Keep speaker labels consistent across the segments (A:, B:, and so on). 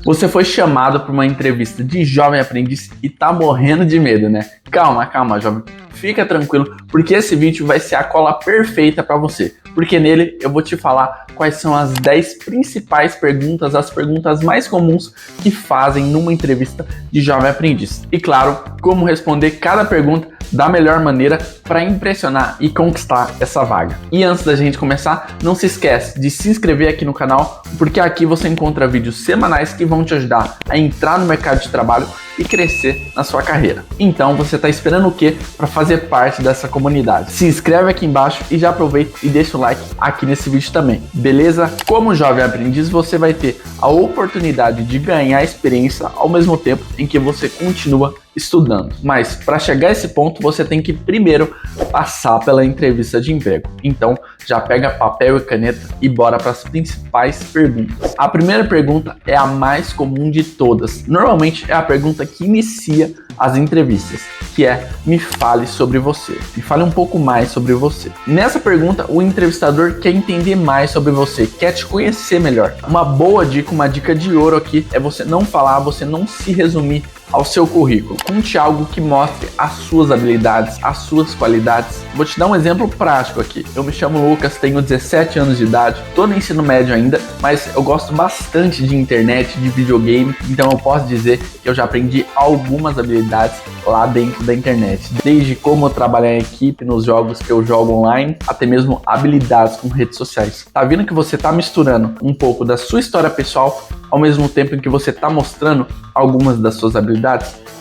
A: Você foi chamado para uma entrevista de jovem aprendiz e tá morrendo de medo, né? Calma, jovem. Fica tranquilo, porque esse vídeo vai ser a cola perfeita para você. Porque nele eu vou te falar quais são as 10 principais perguntas, as perguntas mais comuns que fazem numa entrevista de jovem aprendiz. E claro, como responder cada pergunta da melhor maneira para impressionar e conquistar essa vaga. E antes da gente começar, não se esquece de se inscrever aqui no canal, porque aqui você encontra vídeos semanais que vão te ajudar a entrar no mercado de trabalho e crescer na sua carreira. Então você está esperando o quê para fazer parte dessa comunidade? Se inscreve aqui embaixo e já aproveita e deixa o like aqui nesse vídeo também, beleza? Como jovem aprendiz, você vai ter a oportunidade de ganhar experiência ao mesmo tempo em que você continua estudando. Mas para chegar a esse ponto, você tem que primeiro passar pela entrevista de emprego. Então, já pega papel e caneta e bora para as principais perguntas. A primeira pergunta é a mais comum de todas. Normalmente é a pergunta que inicia as entrevistas, que é: me fale sobre você. Me fale um pouco mais sobre você. Nessa pergunta, o entrevistador quer entender mais sobre você, quer te conhecer melhor. Uma boa dica, uma dica de ouro aqui é você não falar, você não se resumir ao seu currículo. Conte algo que mostre as suas habilidades, as suas qualidades. Vou te dar um exemplo prático aqui. Eu me chamo Lucas, tenho 17 anos de idade, estou no ensino médio ainda, mas eu gosto bastante de internet, de videogame, então eu posso dizer que eu já aprendi algumas habilidades lá dentro da internet. Desde como trabalhar em equipe nos jogos que eu jogo online, até mesmo habilidades com redes sociais. Tá vendo que você tá misturando um pouco da sua história pessoal ao mesmo tempo em que você está mostrando algumas das suas habilidades?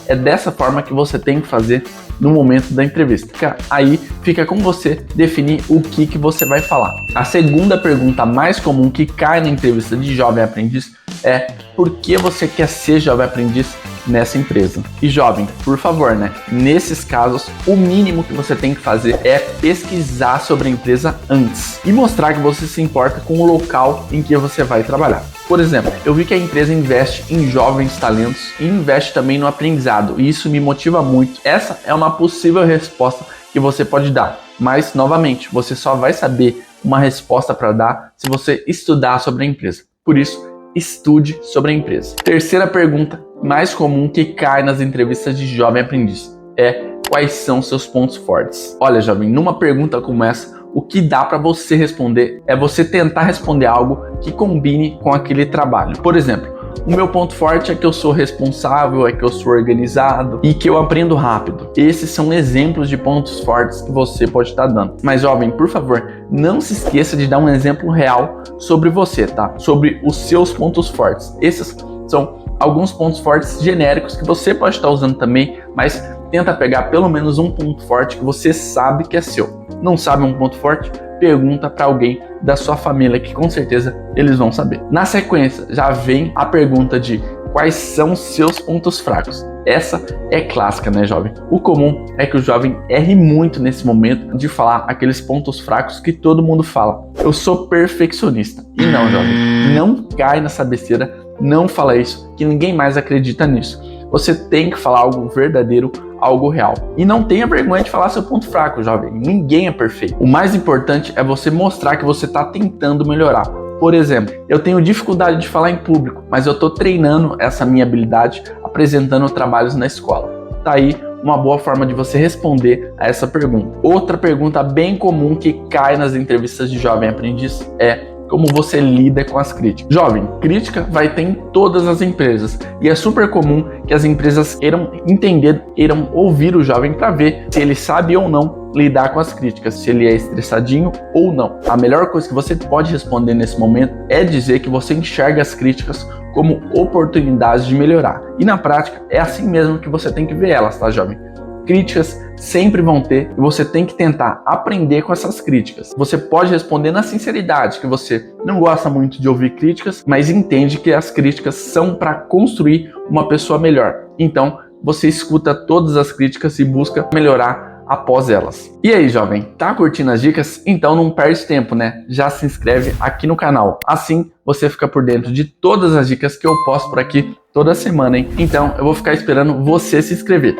A: É dessa forma que você tem que fazer no momento da entrevista. Aí fica com você definir o que você vai falar. A segunda pergunta mais comum que cai na entrevista de jovem aprendiz é: por que você quer ser jovem aprendiz nessa empresa? E jovem, por favor, né? Nesses casos, o mínimo que você tem que fazer é pesquisar sobre a empresa antes e mostrar que você se importa com o local em que você vai trabalhar. Por exemplo, eu vi que a empresa investe em jovens talentos e investe também no aprendizado, e isso me motiva muito. Essa é uma possível resposta que você pode dar, mas novamente, você só vai saber uma resposta para dar se você estudar sobre a empresa. Por isso, estude sobre a empresa. Terceira pergunta mais comum que cai nas entrevistas de jovem aprendiz é: quais são seus pontos fortes? Olha, jovem, numa pergunta como essa, o que dá para você responder é você tentar responder algo que combine com aquele trabalho. Por exemplo, o meu ponto forte é que eu sou responsável, é que eu sou organizado e que eu aprendo rápido. Esses são exemplos de pontos fortes que você pode estar dando. Mas, jovem, por favor, não se esqueça de dar um exemplo real sobre você, tá? Sobre os seus pontos fortes. Esses são alguns pontos fortes genéricos que você pode estar usando também, mas tenta pegar pelo menos um ponto forte que você sabe que é seu. Não sabe um ponto forte? Pergunta para alguém da sua família, que com certeza eles vão saber. Na sequência, já vem a pergunta de: quais são seus pontos fracos? Essa é clássica, né, jovem? O comum é que o jovem erre muito nesse momento de falar aqueles pontos fracos que todo mundo fala. Eu sou perfeccionista. E não, jovem, não cai nessa besteira, não fala isso, que ninguém mais acredita nisso. Você tem que falar algo verdadeiro, algo real. E não tenha vergonha de falar seu ponto fraco, jovem. Ninguém é perfeito. O mais importante é você mostrar que você está tentando melhorar. Por exemplo, eu tenho dificuldade de falar em público, mas eu estou treinando essa minha habilidade apresentando trabalhos na escola. Tá aí uma boa forma de você responder a essa pergunta. Outra pergunta bem comum que cai nas entrevistas de jovem aprendiz é: como você lida com as críticas? Jovem, crítica vai ter em todas as empresas e é super comum que as empresas queiram entender, queiram ouvir o jovem para ver se ele sabe ou não lidar com as críticas, se ele é estressadinho ou não. A melhor coisa que você pode responder nesse momento é dizer que você enxerga as críticas como oportunidades de melhorar. E na prática é assim mesmo que você tem que ver elas, tá, jovem? Críticas sempre vão ter e você tem que tentar aprender com essas críticas. Você pode responder na sinceridade que você não gosta muito de ouvir críticas, mas entende que as críticas são para construir uma pessoa melhor. Então, você escuta todas as críticas e busca melhorar após elas. E aí, jovem, tá curtindo as dicas? Então não perde tempo, né? Já se inscreve aqui no canal. Assim, você fica por dentro de todas as dicas que eu posto por aqui toda semana, hein? Então, eu vou ficar esperando você se inscrever.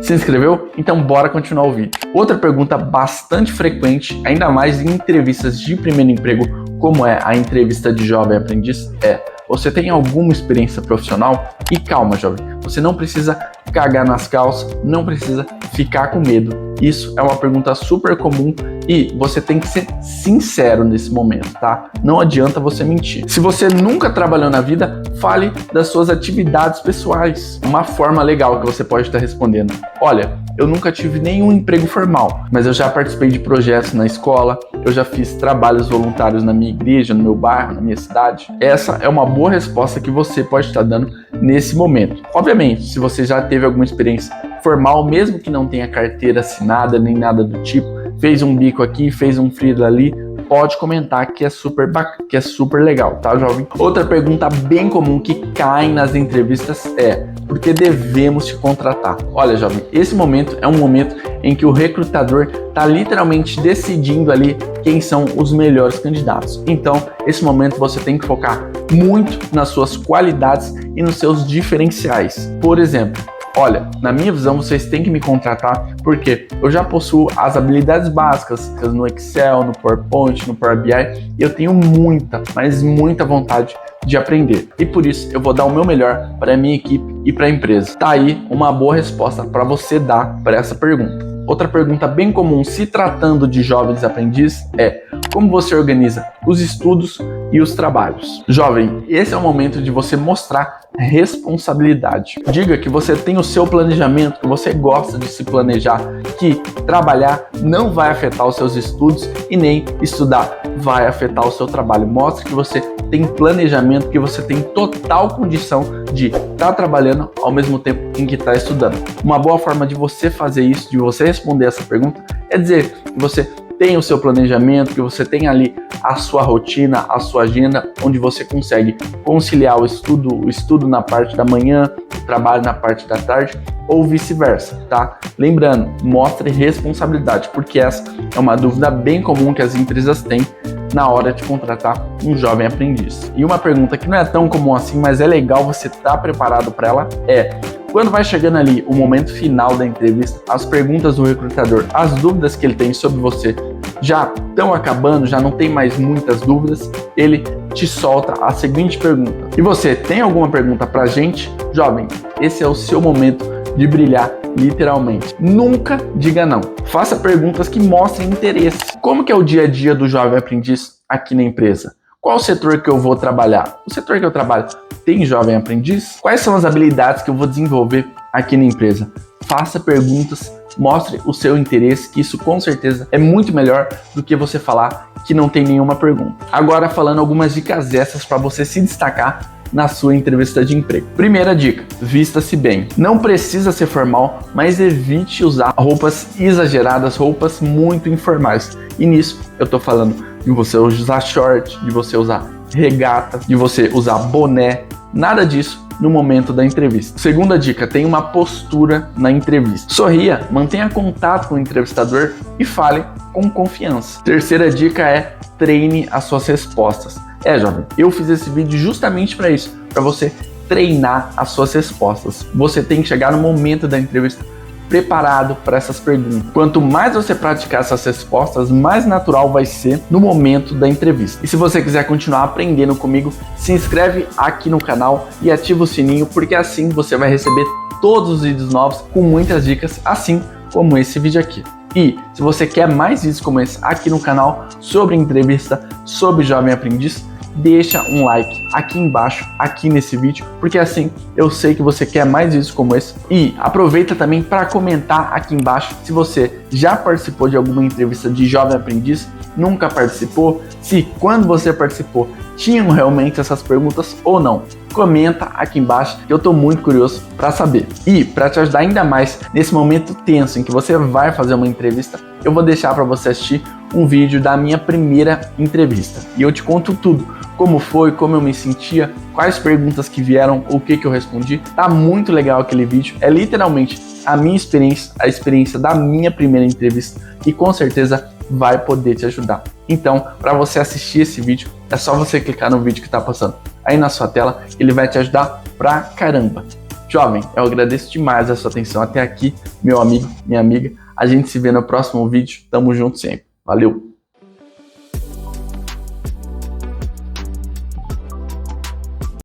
A: Se inscreveu? Então bora continuar o vídeo. Outra pergunta bastante frequente, ainda mais em entrevistas de primeiro emprego, como é a entrevista de jovem aprendiz, é: você tem alguma experiência profissional? E calma, jovem, você não precisa cagar nas calças, não precisa ficar com medo. Isso é uma pergunta super comum e você tem que ser sincero nesse momento, tá? Não adianta você mentir. Se você nunca trabalhou na vida, fale das suas atividades pessoais. Uma forma legal que você pode estar respondendo: olha, eu nunca tive nenhum emprego formal, mas eu já participei de projetos na escola, eu já fiz trabalhos voluntários na minha igreja, no meu bairro, na minha cidade. Essa é uma boa resposta que você pode estar dando nesse momento. Obviamente, se você já teve alguma experiência formal, mesmo que não tenha carteira assinada nem nada do tipo, fez um bico aqui, fez um freela ali, pode comentar que é super legal, tá, jovem? Outra pergunta bem comum que cai nas entrevistas é: por que devemos te contratar? Olha, jovem, esse momento é um momento em que o recrutador está literalmente decidindo ali quem são os melhores candidatos. Então, esse momento você tem que focar muito nas suas qualidades e nos seus diferenciais. Por exemplo, olha, na minha visão, vocês têm que me contratar porque eu já possuo as habilidades básicas no Excel, no PowerPoint, no Power BI, e eu tenho muita, mas muita vontade de aprender. E por isso eu vou dar o meu melhor para a minha equipe e para a empresa. Tá aí uma boa resposta para você dar para essa pergunta. Outra pergunta bem comum se tratando de jovens aprendizes é: como você organiza os estudos e os trabalhos? Jovem, esse é o momento de você mostrar responsabilidade. Diga que você tem o seu planejamento, que você gosta de se planejar, que trabalhar não vai afetar os seus estudos e nem estudar vai afetar o seu trabalho. Mostre que você tem planejamento, que você tem total condição de estar trabalhando ao mesmo tempo em que está estudando. Uma boa forma de você fazer isso, de você responder essa pergunta, é dizer que você tem o seu planejamento, que você tem ali a sua rotina, a sua agenda, onde você consegue conciliar o estudo na parte da manhã, o trabalho na parte da tarde, ou vice-versa, tá? Lembrando, mostre responsabilidade, porque essa é uma dúvida bem comum que as empresas têm na hora de contratar um jovem aprendiz. E uma pergunta que não é tão comum assim, mas é legal você estar preparado para ela, é: quando vai chegando ali o momento final da entrevista, as perguntas do recrutador, as dúvidas que ele tem sobre você já estão acabando, já não tem mais muitas dúvidas, ele te solta a seguinte pergunta: e você tem alguma pergunta pra gente? Jovem, esse é o seu momento de brilhar, literalmente. Nunca diga não. Faça perguntas que mostrem interesse. Como que é o dia a dia do jovem aprendiz aqui na empresa? Qual o setor que eu vou trabalhar? O setor que eu trabalho tem jovem aprendiz? Quais são as habilidades que eu vou desenvolver aqui na empresa? Faça perguntas, mostre o seu interesse, que isso com certeza é muito melhor do que você falar que não tem nenhuma pergunta. Agora, falando algumas dicas extras para você se destacar na sua entrevista de emprego. Primeira dica: vista-se bem. Não precisa ser formal, mas evite usar roupas exageradas, roupas muito informais. E nisso eu tô falando de você usar short, de você usar regata, de você usar boné, nada disso no momento da entrevista. Segunda dica: tenha uma postura na entrevista. Sorria, mantenha contato com o entrevistador e fale com confiança. Terceira dica é: treine as suas respostas. Jovem, eu fiz esse vídeo justamente para isso, para você treinar as suas respostas. Você tem que chegar no momento da entrevista preparado para essas perguntas. Quanto mais você praticar essas respostas, mais natural vai ser no momento da entrevista. E se você quiser continuar aprendendo comigo, se inscreve aqui no canal e ativa o sininho, porque assim você vai receber todos os vídeos novos com muitas dicas, assim como esse vídeo aqui. E se você quer mais vídeos como esse aqui no canal sobre entrevista, sobre jovem aprendiz, deixa um like aqui embaixo, aqui nesse vídeo, porque assim eu sei que você quer mais vídeos como esse. E aproveita também para comentar aqui embaixo se você já participou de alguma entrevista de jovem aprendiz, nunca participou, se quando você participou tinham realmente essas perguntas ou não. Comenta aqui embaixo que eu tô muito curioso para saber. E para te ajudar ainda mais nesse momento tenso em que você vai fazer uma entrevista, eu vou deixar para você assistir um vídeo da minha primeira entrevista. E eu te conto tudo, como foi, como eu me sentia, quais perguntas que vieram, o que eu respondi. Tá muito legal aquele vídeo, é literalmente a minha experiência, a experiência da minha primeira entrevista, e com certeza vai poder te ajudar. Então, para você assistir esse vídeo, é só você clicar no vídeo que está passando aí na sua tela, ele vai te ajudar pra caramba. Jovem, eu agradeço demais a sua atenção até aqui, meu amigo, minha amiga. A gente se vê no próximo vídeo. Tamo junto sempre. Valeu!